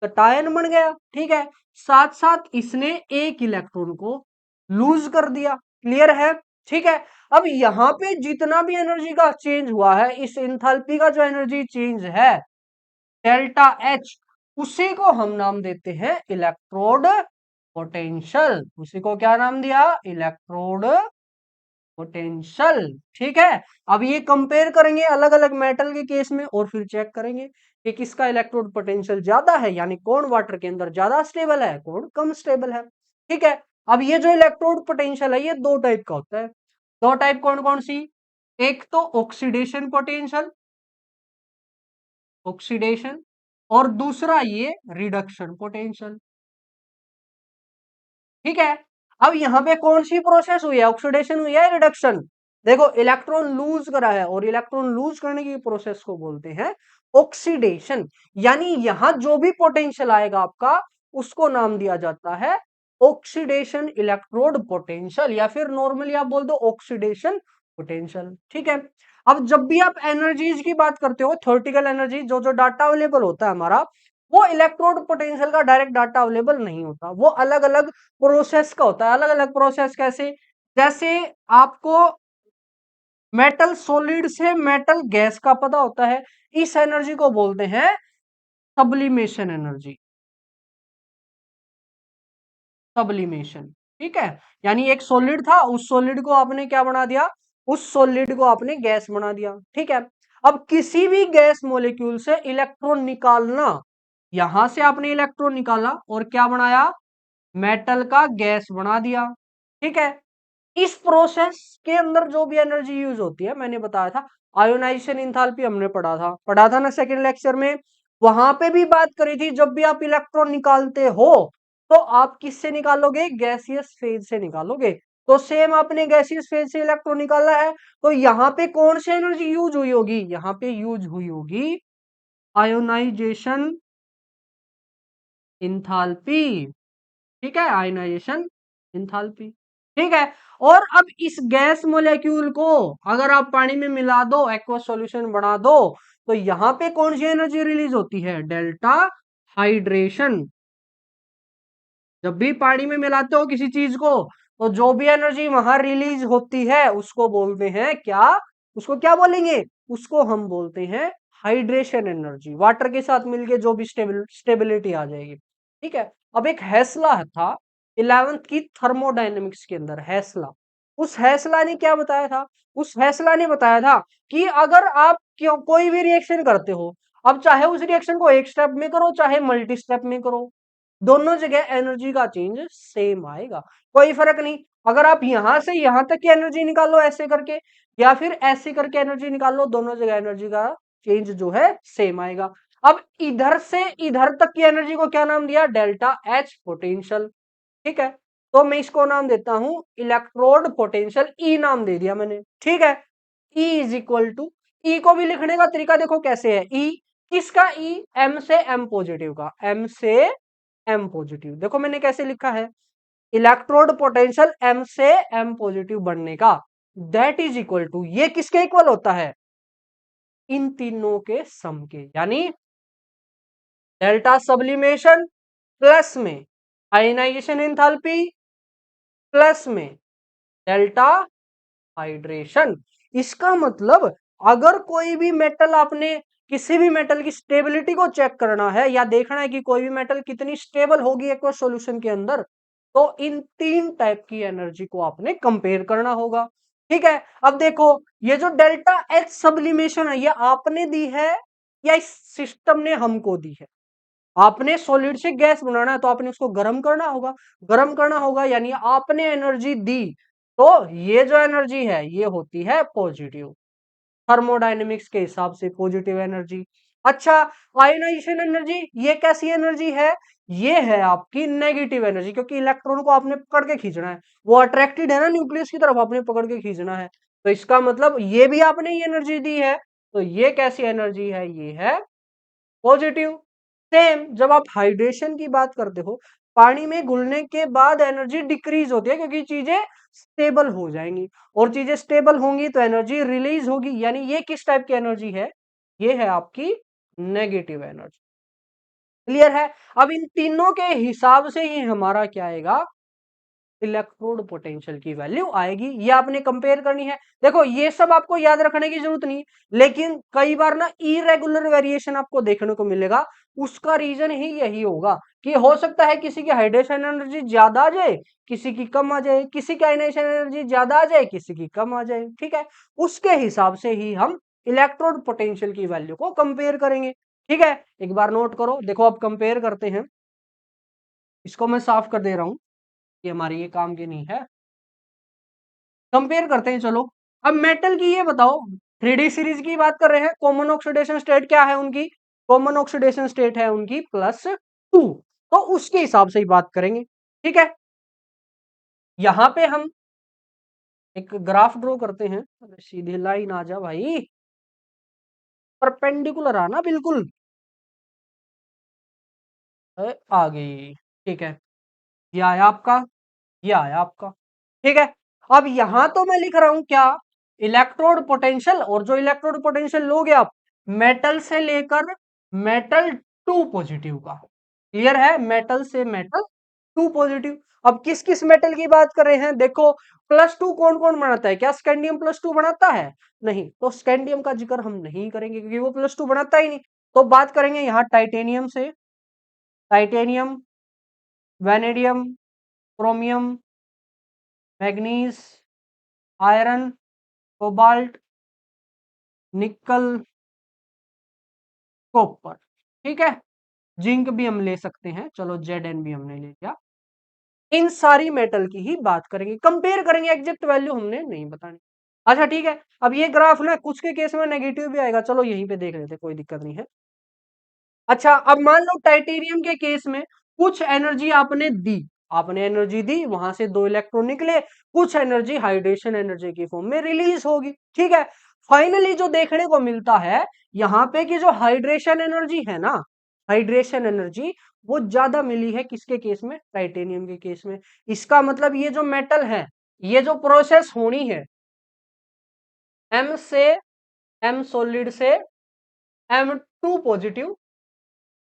कटायन बन गया। ठीक है, साथ साथ इसने एक इलेक्ट्रॉन को लूज कर दिया। क्लियर है? ठीक है, अब यहाँ पे जितना भी एनर्जी का चेंज हुआ है, इस इंथैल्पी का जो एनर्जी चेंज है डेल्टा एच, उसी को हम नाम देते हैं इलेक्ट्रोड पोटेंशियल। उसी को क्या नाम दिया? Electrode potential. ठीक है। अब ये कंपेयर करेंगे अलग अलग मेटल के केस में और फिर चेक करेंगे कि किसका इलेक्ट्रोड पोटेंशियल ज्यादा है, यानी कौन वाटर के अंदर ज्यादा स्टेबल है, कौन कम स्टेबल है। ठीक है। अब ये जो इलेक्ट्रोड पोटेंशियल है ये दो टाइप का होता है। दो टाइप कौन कौन सी? एक तो ऑक्सीडेशन पोटेंशियल, ऑक्सीडेशन, और दूसरा ये रिडक्शन पोटेंशियल। ठीक है। अब यहाँ पे कौन सी प्रोसेस हुई है? ऑक्सीडेशन हुई है, रिडक्शन? देखो इलेक्ट्रॉन लूज करा है और इलेक्ट्रॉन लूज करने की प्रोसेस को बोलते हैं ऑक्सीडेशन। यानी यहां जो भी पोटेंशियल आएगा आपका उसको नाम दिया जाता है ऑक्सीडेशन इलेक्ट्रोड पोटेंशियल, या फिर नॉर्मली आप बोल दो ऑक्सीडेशन पोटेंशियल। ठीक है। अब जब भी आप एनर्जीज की बात करते हो, थ्योरेटिकल एनर्जी, जो जो डाटा अवेलेबल होता है हमारा, वो इलेक्ट्रोड पोटेंशियल का डायरेक्ट डाटा अवेलेबल नहीं होता, वो अलग अलग प्रोसेस का होता है। अलग अलग प्रोसेस कैसे? जैसे आपको मेटल सॉलिड से मेटल गैस का पता होता है, इस एनर्जी को बोलते हैं सब्लिमेशन एनर्जी। सब्लिमेशन। ठीक है। यानी एक सॉलिड था, उस सॉलिड को आपने क्या बना दिया? उस सॉलिड को आपने गैस बना दिया। ठीक है। अब किसी भी गैस मॉलिक्यूल से इलेक्ट्रॉन निकालना, यहां से आपने इलेक्ट्रॉन निकाला और क्या बनाया? मेटल का गैस बना दिया। ठीक है। इस प्रोसेस के अंदर जो भी एनर्जी यूज होती है, मैंने बताया था आयोनाइजेशन इंथैल्पी हमने पढ़ा था ना सेकंड लेक्चर में। वहां पे भी बात करी थी, जब भी आप इलेक्ट्रॉन निकालते हो तो आप किससे निकालोगे? गैसियस फेज से निकालोगे। तो सेम आपने गैसियस फेज से इलेक्ट्रॉन निकाला है, तो यहाँ पे कौन सी एनर्जी यूज हुई होगी? यहाँ पे यूज हुई होगी आयोनाइजेशन इंथैल्पी। ठीक है, आयनाइजेशन एंथैल्पी। ठीक है। और अब इस गैस मोलेक्यूल को अगर आप पानी में मिला दो, एक्वस सॉल्यूशन बना दो, तो यहां पे कौन सी एनर्जी रिलीज होती है? Delta hydration. जब भी पानी में मिलाते हो किसी चीज को, तो जो भी एनर्जी वहां रिलीज होती है उसको बोलते हैं क्या? उसको क्या बोलेंगे? उसको हम बोलते हैं हाइड्रेशन एनर्जी। वाटर के साथ मिलके जो भी स्टेबिलिटी आ जाएगी। ठीक है। अब एक हैसला था 11th की थर्मोडायनेमिक्स के अंदर, हैसला। उस हैसला ने क्या बताया था? उस हैसला ने बताया था कि अगर आप क्यों कोई भी रिएक्शन करते हो, अब चाहे उस रिएक्शन को एक स्टेप में करो चाहे मल्टी स्टेप में करो, दोनों जगह एनर्जी का चेंज सेम आएगा, कोई फर्क नहीं। अगर आप यहां से यहां तक की एनर्जी निकालो ऐसे करके, या फिर ऐसे करके एनर्जी निकालो, दोनों जगह एनर्जी का चेंज जो है सेम आएगा। अब इधर से इधर तक की एनर्जी को क्या नाम दिया? Delta H potential. ठीक है। तो मैं इसको नाम देता हूं इलेक्ट्रोड पोटेंशियल, ई नाम दे दिया मैंने। ठीक है। ई इज इक्वल टू, ई को भी लिखने का तरीका देखो कैसे है। ई किसका? ई एम से एम पॉजिटिव का, एम से एम पॉजिटिव। देखो मैंने कैसे लिखा है, इलेक्ट्रोड पोटेंशियल एम से एम पॉजिटिव बनने का, दैट इज इक्वल टू, ये किसके इक्वल होता है? इन तीनों के सम के, यानी डेल्टा सब्लिमेशन प्लस में आयनाइजेशन एंथैल्पी प्लस में डेल्टा हाइड्रेशन। इसका मतलब अगर कोई भी मेटल आपने, किसी भी मेटल की स्टेबिलिटी को चेक करना है या देखना है कि कोई भी मेटल कितनी स्टेबल होगी एक्वस सॉल्यूशन के अंदर, तो इन तीन टाइप की एनर्जी को आपने कंपेयर करना होगा। ठीक है। अब देखो, ये जो डेल्टा एच सब्लिमेशन है, ये आपने दी है या इस सिस्टम ने हमको दी है? आपने सॉलिड से गैस बनाना है तो आपने उसको गर्म करना होगा, गर्म करना होगा, यानी आपने एनर्जी दी। तो ये जो एनर्जी है ये होती है पॉजिटिव, थर्मोडायनेमिक्स के हिसाब से पॉजिटिव एनर्जी। अच्छा, आयोनाइजेशन एनर्जी, ये कैसी एनर्जी है? ये है आपकी नेगेटिव एनर्जी, क्योंकि इलेक्ट्रॉन को आपने पकड़ के खींचना है, वो अट्रैक्टेड है ना न्यूक्लियस की तरफ, आपने पकड़ के खींचना है। तो इसका मतलब ये भी आपने ये एनर्जी दी है, तो ये कैसी एनर्जी है? ये है पॉजिटिव। सेम जब आप हाइड्रेशन की बात करते हो, पानी में घुलने के बाद एनर्जी डिक्रीज होती है, क्योंकि चीजें स्टेबल हो जाएंगी, और चीजें स्टेबल होंगी तो एनर्जी रिलीज होगी, यानी ये किस टाइप की एनर्जी है? ये है आपकी नेगेटिव एनर्जी। क्लियर है? अब इन तीनों के हिसाब से ही हमारा क्या आएगा? इलेक्ट्रोड पोटेंशियल की वैल्यू आएगी। ये आपने कंपेयर करनी है। देखो ये सब आपको याद रखने की जरूरत नहीं, लेकिन कई बार ना इरेगुलर वेरिएशन आपको देखने को मिलेगा। उसका रीजन ही यही होगा कि हो सकता है किसी की हाइड्रेशन एनर्जी ज्यादा आ जाए, किसी की कम आ जाए, किसी की आयनाइजेशन एनर्जी ज्यादा आ जाए, किसी की कम आ जाए। ठीक है, उसके हिसाब से ही हम इलेक्ट्रोड पोटेंशियल की वैल्यू को कंपेयर करेंगे। ठीक है, एक बार नोट करो। देखो अब कंपेयर करते हैं, इसको मैं साफ कर दे रहा हूं, ये हमारे ये काम की नहीं है। कंपेयर करते हैं चलो। अब मेटल की ये बताओ, 3D सीरीज की बात कर रहे हैं, कॉमन ऑक्सीडेशन स्टेट क्या है उनकी? कॉमन ऑक्सीडेशन स्टेट है उनकी +2। तो उसके हिसाब से ही बात करेंगे। ठीक है, यहां पे हम एक ग्राफ ड्रॉ करते हैं। अरे सीधी लाइन आ जा भाई, परपेंडिकुलर आना बिल्कुल। आ गई। ठीक है, ये आया आपका, ये आया आपका। ठीक है, अब यहां तो मैं लिख रहा हूं क्या? इलेक्ट्रोड पोटेंशियल, और जो इलेक्ट्रोड पोटेंशियल लोगे आप मेटल से लेकर मेटल टू पॉजिटिव का। क्लियर है? मेटल से मेटल टू पॉजिटिव। अब किस किस मेटल की बात कर रहे हैं? देखो +2 कौन कौन बनाता है? क्या स्कैंडियम +2 बनाता है? नहीं, तो स्कैंडियम का जिक्र हम नहीं करेंगे क्योंकि वो +2 बनाता ही नहीं। तो बात करेंगे यहाँ टाइटेनियम से। Titanium, vanadium, chromium, manganese, iron, cobalt, nickel, copper. ठीक है, जिंक भी हम ले सकते हैं, चलो Zn भी हमने ले लिया। इन सारी मेटल की ही बात करेंगे, कंपेयर करेंगे, एग्जैक्ट वैल्यू हमने नहीं बतानी। अच्छा ठीक है, अब ये ग्राफ ना कुछ के केस में नेगेटिव भी आएगा, चलो यहीं पे देख लेते, कोई दिक्कत नहीं है। अच्छा, अब मान लो टाइटेनियम के केस में कुछ एनर्जी आपने दी, आपने एनर्जी दी, वहां से 2 इलेक्ट्रॉन निकले, कुछ एनर्जी हाइड्रेशन एनर्जी की फॉर्म में रिलीज होगी। ठीक है, फाइनली जो देखने को मिलता है यहाँ पे कि जो हाइड्रेशन एनर्जी है ना, हाइड्रेशन एनर्जी वो ज्यादा मिली है किसके केस में? टाइटेनियम के केस में। इसका मतलब ये जो मेटल है, ये जो प्रोसेस होनी है, एम से एम सॉलिड से M2 पॉजिटिव,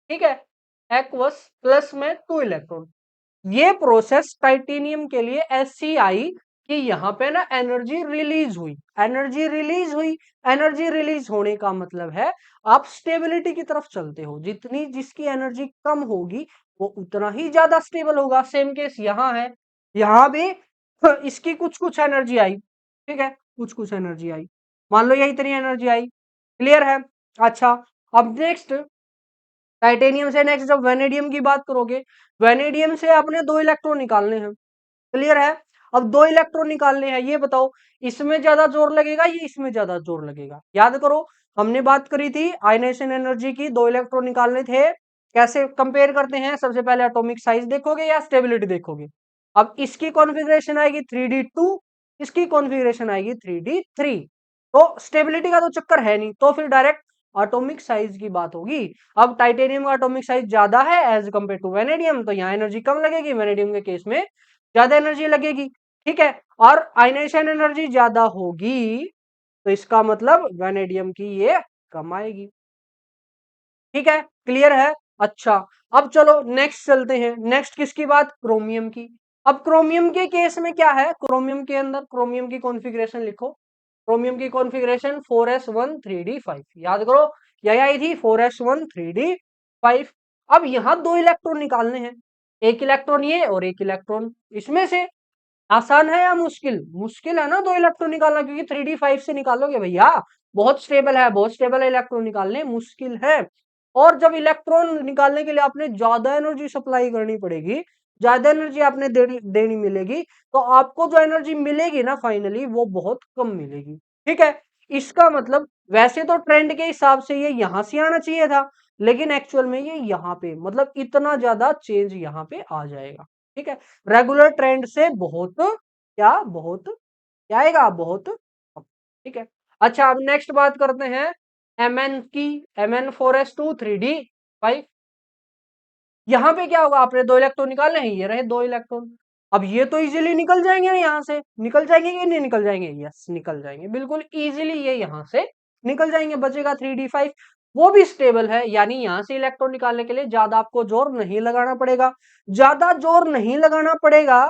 ठीक है, एक्वस प्लस में 2 इलेक्ट्रॉन, ये प्रोसेस टाइटेनियम के लिए ऐसी आई कि यहाँ पे ना एनर्जी रिलीज हुई, एनर्जी रिलीज हुई। एनर्जी रिलीज होने का मतलब है आप स्टेबिलिटी की तरफ चलते हो, जितनी जिसकी एनर्जी कम होगी वो उतना ही ज्यादा स्टेबल होगा। सेम केस यहाँ है, यहाँ भी इसकी कुछ कुछ एनर्जी आई। ठीक है, कुछ कुछ एनर्जी आई, मान लो यही इतनी एनर्जी आई। क्लियर है? अच्छा, अब नेक्स्ट टाइटेनियम से नेक्स्ट जब वेनेडियम की बात करोगे, वेनेडियम से आपने 2 इलेक्ट्रॉन निकालने हैं। क्लियर है? अब 2 इलेक्ट्रॉन निकालने हैं, ये बताओ इसमें ज्यादा जोर लगेगा या इसमें ज्यादा जोर लगेगा? याद करो, हमने बात करी थी आयनाइजेशन एनर्जी की, 2 इलेक्ट्रॉन निकालने थे। कैसे कंपेयर करते हैं? सबसे पहले एटॉमिक साइज देखोगे या स्टेबिलिटी देखोगे? अब इसकी कॉन्फ़िगरेशन आएगी 3D2, इसकी कॉन्फ़िगरेशन आएगी 3D3। तो स्टेबिलिटी का तो चक्कर है नहीं, तो फिर डायरेक्ट एटॉमिक साइज की बात होगी। अब टाइटेनियम का एटॉमिक साइज ज्यादा है एज कंपेयर टू वेनेडियम, तो यहाँ एनर्जी कम लगेगी, वेनेडियम के केस में ज्यादा एनर्जी लगेगी। ठीक है, और आयनाइजेशन एनर्जी ज्यादा होगी, तो इसका मतलब वेनेडियम की ये कम आएगी। ठीक है, क्लियर है? अच्छा, अब चलो नेक्स्ट चलते हैं। नेक्स्ट किसकी बात? क्रोमियम की। अब क्रोमियम के केस में क्या है? क्रोमियम के अंदर क्रोमियम की कॉन्फ़िगरेशन लिखो। क्रोमियम की कॉन्फ़िगरेशन 4s1 3d5, याद करो यही आई थी 4s1 3d5। अब यहाँ 2 इलेक्ट्रॉन निकालने हैं, एक इलेक्ट्रॉन ये और एक इलेक्ट्रॉन इसमें से। आसान है या मुश्किल? मुश्किल है ना 2 इलेक्ट्रॉन निकालना, क्योंकि 3d5 से निकालोगे भैया, बहुत स्टेबल है, बहुत स्टेबल है, इलेक्ट्रॉन निकालने मुश्किल है। और जब इलेक्ट्रॉन निकालने के लिए आपने ज्यादा एनर्जी सप्लाई करनी पड़ेगी, ज्यादा एनर्जी आपने देनी मिलेगी, तो आपको जो एनर्जी मिलेगी ना फाइनली वो बहुत कम मिलेगी। ठीक है, इसका मतलब वैसे तो ट्रेंड के हिसाब से ये यहां से आना चाहिए था, लेकिन एक्चुअल में ये यहाँ पे, मतलब इतना ज्यादा चेंज यहाँ पे आ जाएगा। ठीक है, रेगुलर ट्रेंड से बहुत क्या, बहुत क्या आएगा, बहुत कम। ठीक है, अच्छा अब नेक्स्ट बात करते हैं Mn की। Mn4s2 3d5। यहाँ पे क्या होगा? आपने 2 इलेक्ट्रॉन निकालने हैं, ये रहे 2 इलेक्ट्रॉन। अब ये तो इजीली निकल जाएंगे ना, यहाँ से निकल जाएंगे कि नहीं निकल जाएंगे? यस, निकल जाएंगे बिल्कुल इजीली, ये यहाँ से निकल जाएंगे, बचेगा 3d5। वो भी स्टेबल है, यानी यहाँ से इलेक्ट्रॉन निकालने के लिए ज्यादा आपको जोर नहीं लगाना पड़ेगा। ज्यादा जोर नहीं लगाना पड़ेगा,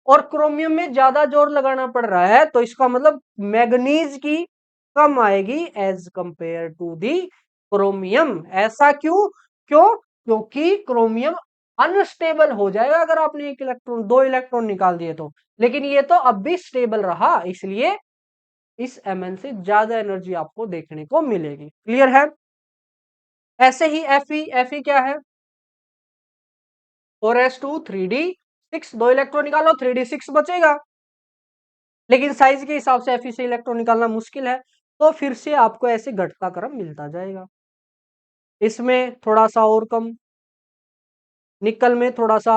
और क्रोमियम में ज्यादा जोर लगाना पड़ रहा है, तो इसका मतलब मैग्नीज की कम आएगी as compare to the chromium. ऐसा क्यों? क्यों? क्योंकि क्रोमियम अनस्टेबल हो जाएगा अगर आपने एक इलेक्ट्रॉन, दो इलेक्ट्रॉन निकाल दिए तो, लेकिन ये तो अब भी स्टेबल रहा, इसलिए इस Mn से ज्यादा एनर्जी आपको देखने को मिलेगी। क्लियर है? ऐसे ही Fe क्या है? 4s2 3d6, दो इलेक्ट्रॉन निकालो 3d6 बचेगा, लेकिन साइज के हिसाब से Fe से इलेक्ट्रॉन निकालना मुश्किल है, तो फिर से आपको ऐसे घटता क्रम मिलता जाएगा। इसमें थोड़ा सा और कम, निकल में थोड़ा सा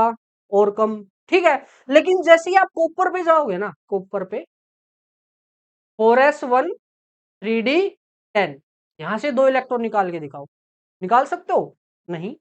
और कम, ठीक है। लेकिन जैसे ही आप कॉपर पे जाओगे ना, कॉपर पे 4s1 3d10, यहां से दो इलेक्ट्रॉन निकाल के दिखाओ, निकाल सकते हो? नहीं।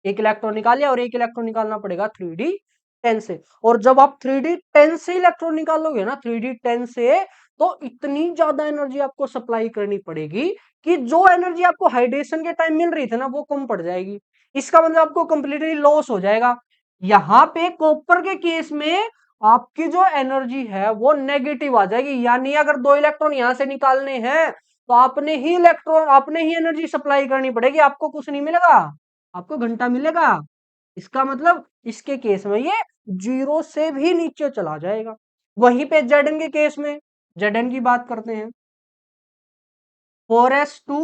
एक इलेक्ट्रॉन निकालिए और एक इलेक्ट्रॉन निकालना पड़ेगा 3d10 से, और जब आप 3d10 से इलेक्ट्रॉन निकालोगे ना, 3d10 से, तो इतनी ज्यादा एनर्जी आपको सप्लाई करनी पड़ेगी कि जो एनर्जी आपको हाइड्रेशन के टाइम मिल रही थी ना, वो कम पड़ जाएगी। इसका मतलब आपको कंप्लीटली लॉस हो जाएगा। यहां पे कॉपर के केस में आपकी जो एनर्जी है वो नेगेटिव आ जाएगी, यानी अगर दो इलेक्ट्रॉन यहां से निकालने हैं तो आपने ही एनर्जी सप्लाई करनी पड़ेगी, आपको कुछ नहीं मिलेगा, आपको घंटा मिलेगा। इसका मतलब इसके केस में ये जीरो से भी नीचे चला जाएगा। वहीं पे Zn के केस में, Zn की बात करते हैं, 4s2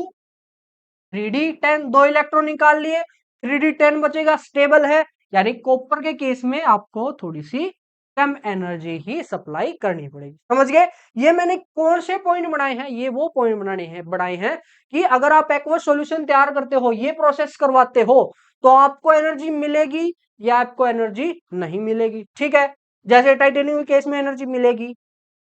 3d10, दो इलेक्ट्रॉन निकाल लिए, 3d10 बचेगा, स्टेबल है, यानी कॉपर के केस में आपको थोड़ी सी कम एनर्जी ही सप्लाई करनी पड़ेगी। समझ गए? ये मैंने कौन से पॉइंट बनाए हैं? ये वो पॉइंट बनाए हैं कि अगर आप एक्वस सॉल्यूशन तैयार करते हो, ये प्रोसेस करवाते हो, तो आपको एनर्जी मिलेगी या आपको एनर्जी नहीं मिलेगी। ठीक है, जैसे टाइटेनियम के केस में एनर्जी मिलेगी,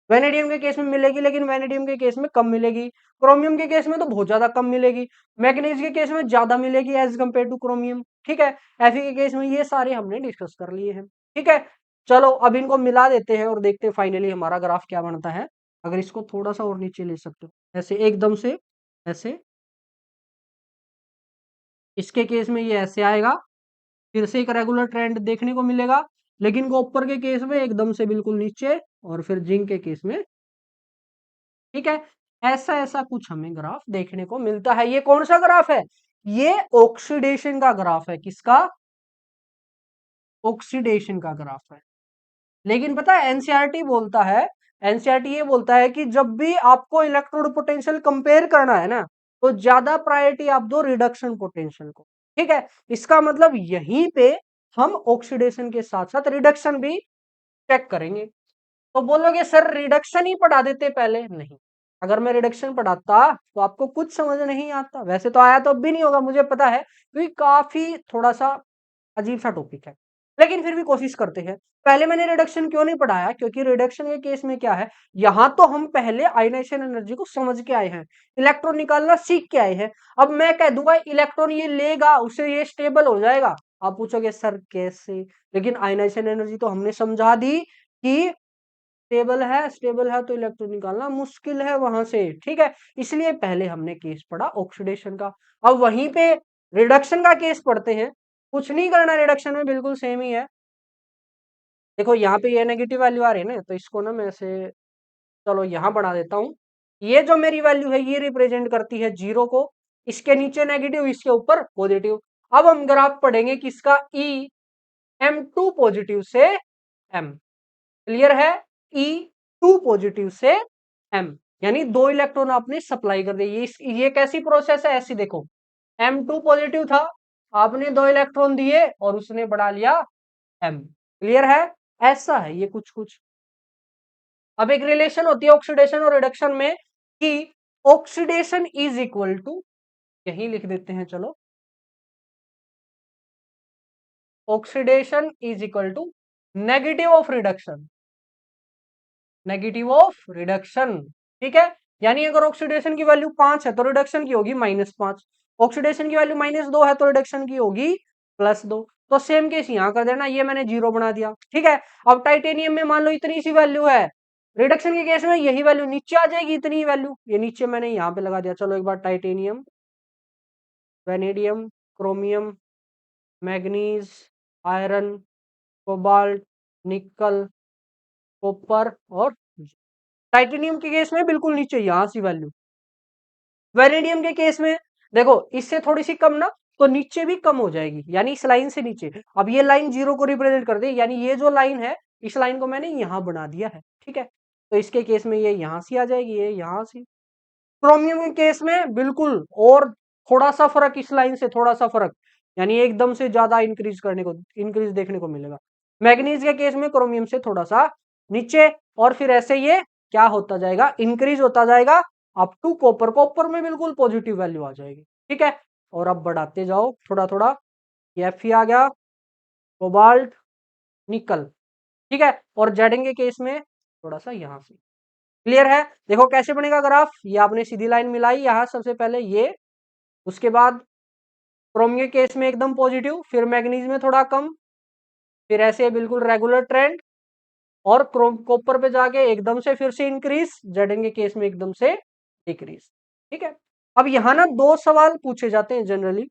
वेनेडियम के केस में मिलेगी, लेकिन वेनेडियम के केस में कम मिलेगी, क्रोमियम के केस में तो बहुत ज्यादा कम मिलेगी, मैग्नीज के केस में ज्यादा मिलेगी एज कंपेयर टू क्रोमियम। ठीक है, Fe के केस में ये सारे हमने डिस्कस कर लिए हैं। ठीक है, चलो अब इनको मिला देते हैं और देखते हैं फाइनली हमारा ग्राफ क्या बनता है। अगर इसको थोड़ा सा और नीचे ले सकते हो, ऐसे एकदम से, ऐसे, इसके केस में ये ऐसे आएगा, फिर से एक रेगुलर ट्रेंड देखने को मिलेगा, लेकिन कॉपर के केस में एकदम से बिल्कुल नीचे, और फिर जिंक के केस में, ठीक है, ऐसा ऐसा कुछ हमें ग्राफ देखने को मिलता है। ये कौन सा ग्राफ है? ये ऑक्सीडेशन का ग्राफ है। किसका? ऑक्सीडेशन का ग्राफ है। लेकिन पता है एनसीईआरटी बोलता है, एनसीईआरटी ये बोलता है कि जब भी आपको इलेक्ट्रोड पोटेंशियल कंपेयर करना है ना, तो ज्यादा प्रायोरिटी आप दो रिडक्शन पोटेंशियल को। ठीक है, इसका मतलब यहीं पे हम ऑक्सीडेशन के साथ साथ रिडक्शन भी चेक करेंगे। तो बोलोगे सर रिडक्शन ही पढ़ा देते पहले। नहीं, अगर मैं रिडक्शन पढ़ाता तो आपको कुछ समझ नहीं आता, वैसे तो आया तो अब भी नहीं होगा मुझे पता है, क्योंकि काफी थोड़ा सा अजीब सा टॉपिक है, लेकिन फिर भी कोशिश करते हैं। पहले मैंने रिडक्शन क्यों नहीं पढ़ाया? क्योंकि रिडक्शन के केस में क्या है, यहां तो हम पहले आयनाइजेशन एनर्जी को समझ के आए हैं, इलेक्ट्रॉन निकालना सीख के आए हैं। अब मैं कह दूंगा इलेक्ट्रॉन ये लेगा, उससे ये स्टेबल हो जाएगा, आप पूछोगे सर कैसे? लेकिन आयनाइजेशन एनर्जी तो हमने समझा दी कि स्टेबल है तो इलेक्ट्रॉन निकालना मुश्किल है वहां से। ठीक है, इसलिए पहले हमने केस पढ़ा ऑक्सीडेशन का। अब वहीं पे रिडक्शन का केस पढ़ते हैं। कुछ नहीं करना, रिडक्शन में बिल्कुल सेम ही है। देखो यहाँ पे ये नेगेटिव वैल्यू आ रही है ना, तो इसको ना मैं ऐसे, चलो यहाँ बढ़ा देता हूँ। ये जो मेरी वैल्यू है ये रिप्रेजेंट करती है जीरो को, इसके नीचे नेगेटिव, इसके ऊपर पॉजिटिव। अब हम ग्राफ पढ़ेंगे किसका? ई M2 पॉजिटिव से M। क्लियर है? E2 पॉजिटिव से M, यानी दो इलेक्ट्रॉन आपने सप्लाई कर दिए। ये कैसी प्रोसेस है? ऐसी देखो, M2 पॉजिटिव था, आपने दो इलेक्ट्रॉन दिए और उसने बढ़ा लिया M। क्लियर है? ऐसा है ये कुछ कुछ। अब एक रिलेशन होती है ऑक्सीडेशन और रिडक्शन में कि ऑक्सीडेशन इज इक्वल टू, यही लिख देते हैं चलो, oxidation is equal to negative of reduction, negative of reduction. ठीक है, यानी अगर ऑक्सीडेशन की वैल्यू 5 है तो रिडक्शन की होगी -5, ऑक्सीडेशन की वैल्यू -2 है तो रिडक्शन की होगी +2। तो सेम केस यहां कर देना, ये मैंने जीरो बना दिया। ठीक है, अब टाइटेनियम में मान लो इतनी सी वैल्यू है, रिडक्शन के केस में यही वैल्यू नीचे आ जाएगी, इतनी वैल्यू ये नीचे मैंने यहाँ पे लगा दिया। चलो एक बार titanium, vanadium, chromium, manganese, iron, cobalt, nickel, copper और टाइटेनियम के केस में बिल्कुल नीचे यहां सी वैल्यू। वेनेडियम के केस में देखो इससे थोड़ी सी कम ना, तो नीचे भी कम हो जाएगी, यानी इस लाइन से नीचे। अब ये लाइन जीरो को रिप्रेजेंट कर दे, यानी ये जो लाइन है इस लाइन को मैंने यहां बना दिया है, ठीक है। तो इसके केस में ये यहां से आ जाएगी, ये यहां से। क्रोमियम के केस में बिल्कुल और थोड़ा सा फर्क, इस लाइन से थोड़ा सा फर्क, यानी एकदम से ज्यादा इंक्रीज देखने को मिलेगा। मैग्नीज के केस में क्रोमियम से थोड़ा सा नीचे, और फिर ऐसे ये क्या होता जाएगा, इंक्रीज होता जाएगा अप टू कॉपर। कॉपर में बिल्कुल पॉजिटिव वैल्यू आ जाएगी, ठीक है। और अब बढ़ाते जाओ थोड़ा थोड़ा, ये Fe आ गया, कोबाल्ट, निकल, ठीक है। और जेडिंग के केस में थोड़ा सा यहां से। क्लियर है? देखो कैसे बनेगा ग्राफ, ये आपने सीधी लाइन मिलाई यहां सबसे पहले ये, उसके बाद क्रोम के केस में एकदम पॉजिटिव, फिर मैग्नीज में थोड़ा कम, फिर ऐसे बिल्कुल रेगुलर ट्रेंड, और क्रोम कॉपर पे जाके एकदम से फिर से इंक्रीज, जेडिंग के केस में एकदम से डिक्रीज, ठीक है। अब यहाँ ना दो सवाल पूछे जाते हैं जनरली,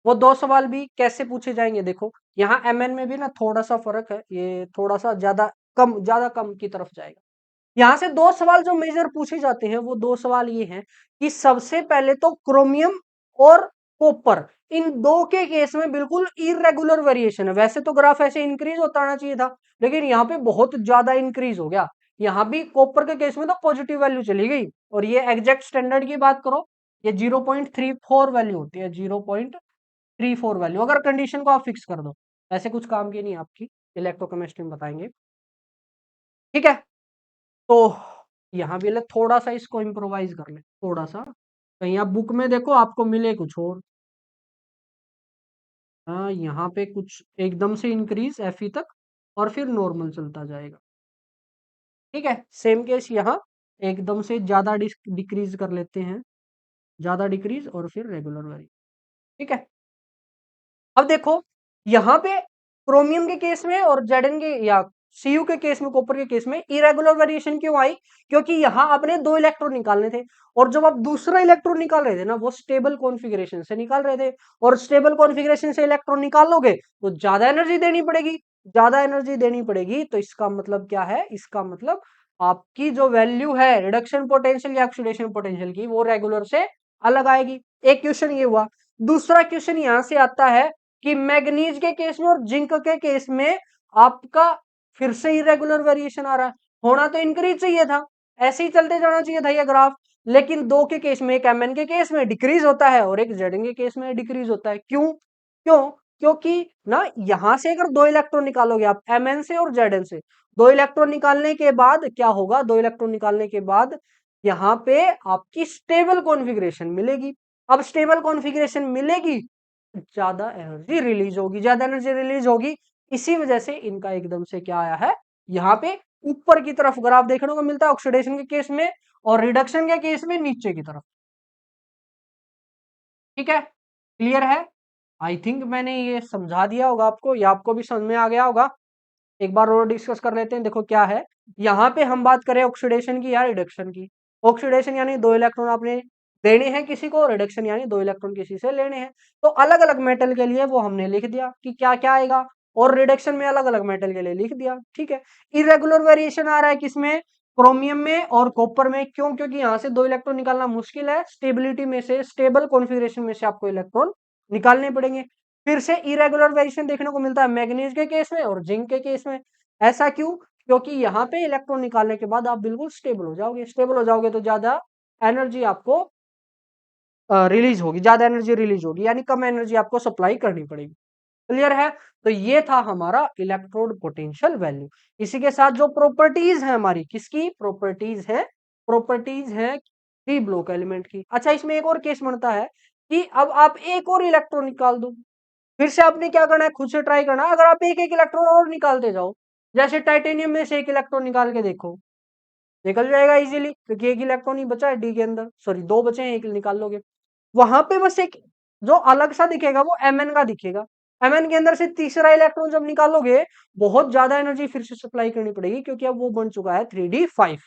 वो दो सवाल भी कैसे पूछे जाएंगे देखो। यहाँ एमएन में भी ना थोड़ा सा फर्क है, ये थोड़ा सा ज्यादा कम की तरफ जाएगा। यहाँ से दो सवाल जो मेजर पूछे जाते हैं, वो दो सवाल ये हैं कि सबसे पहले तो क्रोमियम और कॉपर, इन दो के केस में बिल्कुल इरेगुलर वेरिएशन है। वैसे तो ग्राफ ऐसे इंक्रीज होता आना चाहिए था, लेकिन यहाँ पे बहुत ज्यादा इंक्रीज हो गया। यहाँ भी कॉपर के केस में तो पॉजिटिव वैल्यू चली गई, और ये एग्जैक्ट स्टैंडर्ड की बात करो, ये 0.34 वैल्यू होती है, 0.34 वैल्यू, अगर कंडीशन को आप फिक्स कर दो। ऐसे कुछ काम की नहीं आपकी, इलेक्ट्रोकेमिस्ट्री में बताएंगे, ठीक है। तो यहाँ भी ले थोड़ा सा इसको इम्प्रोवाइज कर ले थोड़ा सा, कहीं आप बुक में देखो आपको मिले कुछ और। हाँ, यहाँ पे कुछ एकदम से इंक्रीज Fe तक, और फिर नॉर्मल चलता जाएगा, ठीक है। सेम केस यहाँ एकदम से ज्यादा डिक्रीज कर लेते हैं, ज्यादा डिक्रीज और फिर रेगुलर वैल्यू, ठीक है। अब देखो यहाँ पे क्रोमियम के केस में और जेडन के या सीयू के केस में, कॉपर के केस में इरेगुलर वेरिएशन क्यों आई? क्योंकि यहाँ आपने दो इलेक्ट्रॉन निकालने थे, और जब आप दूसरा इलेक्ट्रॉन निकाल रहे थे ना, वो स्टेबल कॉन्फ़िगरेशन से निकाल रहे थे, और स्टेबल कॉन्फ़िगरेशन से इलेक्ट्रॉन निकालोगे तो ज्यादा एनर्जी देनी पड़ेगी। ज्यादा एनर्जी देनी पड़ेगी तो इसका मतलब क्या है, इसका मतलब आपकी जो वैल्यू है रिडक्शन पोटेंशियल या ऑक्सीडेशन पोटेंशियल की, वो रेगुलर से अलग आएगी। एक क्वेश्चन ये हुआ। दूसरा क्वेश्चन यहां से आता है कि मैग्नीज के केस में और जिंक के केस में आपका फिर से इरेगुलर वेरिएशन आ रहा है। होना तो इंक्रीज चाहिए था, ऐसे ही चलते जाना चाहिए था ये ग्राफ, लेकिन दो के केस में, एक एमएन के केस में डिक्रीज होता है और एक जेडन के केस में डिक्रीज होता है। क्यों? क्योंकि ना यहां से अगर दो इलेक्ट्रॉन निकालोगे आप एमएन से और जेडन से, दो इलेक्ट्रॉन निकालने के बाद क्या होगा, दो इलेक्ट्रॉन निकालने के बाद यहाँ पे आपकी स्टेबल कॉन्फ़िगरेशन मिलेगी। अब स्टेबल कॉन्फ़िगरेशन मिलेगी, ज्यादा एनर्जी रिलीज होगी, ज्यादा एनर्जी रिलीज होगी। इसी वजह से इनका एकदम से क्या आया है, यहाँ पे ऊपर की तरफ ग्राफ देखने को मिलता है ऑक्सीडेशन के केस में, और रिडक्शन के केस में नीचे की तरफ, ठीक है। क्लियर है? आई थिंक मैंने ये समझा दिया होगा आपको, या आपको भी समझ में आ गया होगा। एक बार और डिस्कस कर लेते हैं। देखो क्या है, यहाँ पे हम बात करें ऑक्सीडेशन की या रिडक्शन की। ऑक्सीडेशन यानी दो इलेक्ट्रॉन आपने देने हैं किसी को, रिडक्शन यानी दो इलेक्ट्रॉन किसी से लेने हैं। तो अलग अलग मेटल के लिए वो हमने लिख दिया कि क्या क्या आएगा, और रिडक्शन में अलग अलग मेटल के लिए लिख दिया, ठीक है। इरेगुलर वेरिएशन आ रहा है किसमें, क्रोमियम में और कॉपर में। क्यों? क्योंकि यहाँ से दो इलेक्ट्रॉन निकालना मुश्किल है, स्टेबिलिटी में से, स्टेबल कॉन्फ़िगरेशन में से आपको इलेक्ट्रॉन निकालने पड़ेंगे। फिर से इरेगुलर वेरिएशन देखने को मिलता है मैग्नीज के केस में और जिंक के केस में। ऐसा क्यों? क्योंकि यहाँ पे इलेक्ट्रॉन निकालने के बाद आप बिल्कुल स्टेबल हो जाओगे, स्टेबल हो जाओगे तो ज्यादा एनर्जी आपको रिलीज होगी, ज्यादा एनर्जी रिलीज होगी, यानी कम एनर्जी आपको सप्लाई करनी पड़ेगी। क्लियर है? तो ये था हमारा इलेक्ट्रोड पोटेंशियल वैल्यू। इसी के साथ जो प्रॉपर्टीज है हमारी, किसकी प्रॉपर्टीज है, प्रॉपर्टीज है पी ब्लॉक एलिमेंट की। अच्छा, इसमें एक और केस बनता है कि अब आप एक और इलेक्ट्रॉन निकाल दो। फिर से आपने क्या करना है, खुद से ट्राई करना है। अगर आप एक एक इलेक्ट्रॉन और निकालते जाओ, जैसे टाइटेनियम में से एक इलेक्ट्रॉन निकाल के देखो, निकल जाएगा इजीली, क्योंकि एक इलेक्ट्रॉन ही बचा है डी के अंदर, सॉरी दो बचे हैं, एक निकाल लोगे। वहां पे बस एक जो अलग सा दिखेगा वो एमएन का दिखेगा। एमएन के अंदर से तीसरा इलेक्ट्रॉन जब निकालोगे, बहुत ज्यादा एनर्जी फिर से सप्लाई करनी पड़ेगी, क्योंकि अब वो बन चुका है 3d5।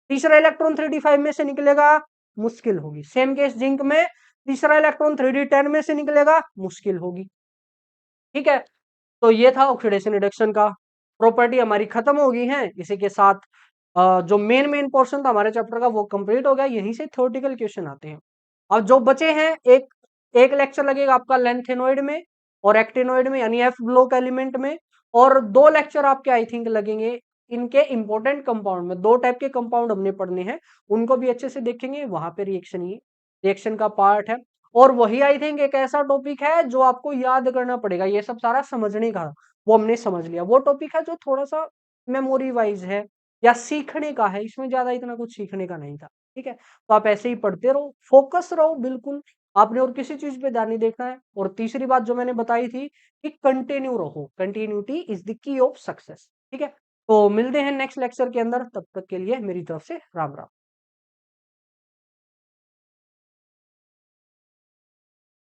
तीसरा इलेक्ट्रॉन 3d5 में से निकलेगा, मुश्किल होगी। सेम केस जिंक में, तीसरा इलेक्ट्रॉन 3d10 में से निकलेगा, मुश्किल होगी, ठीक है। तो ये था ऑक्सीडेशन रिडक्शन का प्रॉपर्टी हमारी खत्म हो गई है। इसी के साथ जो मेन पोर्शन था हमारे चैप्टर का वो कंप्लीट हो गया। यहीं से थ्योरेटिकल क्वेश्चन आते हैं। अब जो बचे हैं, एक एक लेक्चर लगेगा आपका लेंथेनॉइड में और एक्टिनॉइड में, यानी एफ ब्लॉक एलिमेंट में, और 2 लेक्चर आपके आई थिंक लगेंगे इनके इंपॉर्टेंट कंपाउंड में। 2 टाइप के कंपाउंड हमने पढ़ने हैं, उनको भी अच्छे से देखेंगे। वहां पे रिएक्शन का पार्ट है। और वही आई थिंक एक ऐसा टॉपिक है जो आपको याद करना पड़ेगा। ये सब सारा समझने का, वो हमने समझ लिया। वो टॉपिक है जो थोड़ा सा मेमोरी वाइज है या सीखने का है। इसमें ज्यादा इतना कुछ सीखने का नहीं था। ठीक है, तो आप ऐसे ही पढ़ते रहो, फोकस रहो बिल्कुल। आपने और किसी चीज पे ध्यान नहीं देखना है। और तीसरी बात जो मैंने बताई थी कि कंटिन्यू रहो, continuity is the key of success. ठीक है, तो मिलते हैं नेक्स्ट लेक्चर के अंदर। तब तक के लिए मेरी तरफ से राम राम।